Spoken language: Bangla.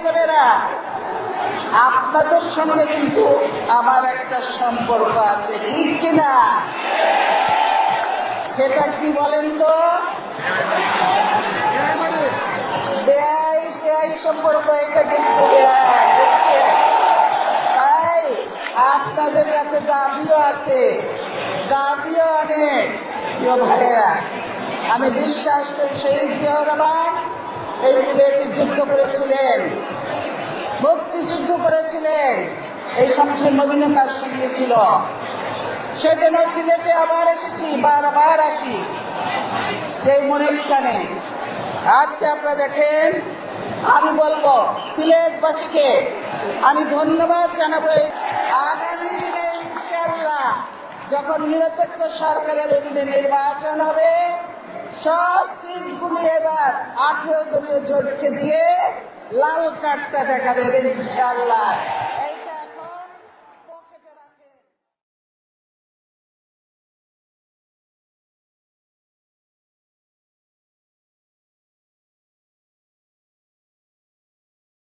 বোনেরা, আপনাদের সঙ্গে কিন্তু আমার একটা সম্পর্ক আছে, ঠিক কিনা? সেটা কি বলেন তো? বেআই সম্পর্ক, এটা কিন্তু তাই আপনাদের কাছে দাবিও আছে, দাবিও অনেক। প্রিয় ভাইয়েরা, আমি বিশ্বাস করি শহীদ জিয়াউর রহমান এই সিলেটে যুদ্ধ করেছিলেন, মুক্তিযুদ্ধ করেছিলেন, এই শামসুল নবীন তার সঙ্গে ছিল। সেজন্য সিলেটে আবার এসেছি, বারবার আসি সেই মনের টানে। আজকে আপনারা দেখেন, আমি বলবো সিলেটবাসীকে আমি ধন্যবাদ জানাবো। আগামী দিনে ইনশাআল্লাহ যখন নিরপেক্ষ সরকারের অধীনে নির্বাচন হবে, সব সিটগুলি এবার 18 দলীয় জোটকে দিয়ে লাল কার্ডটা দেখাবেন ইনশাআল্লাহ।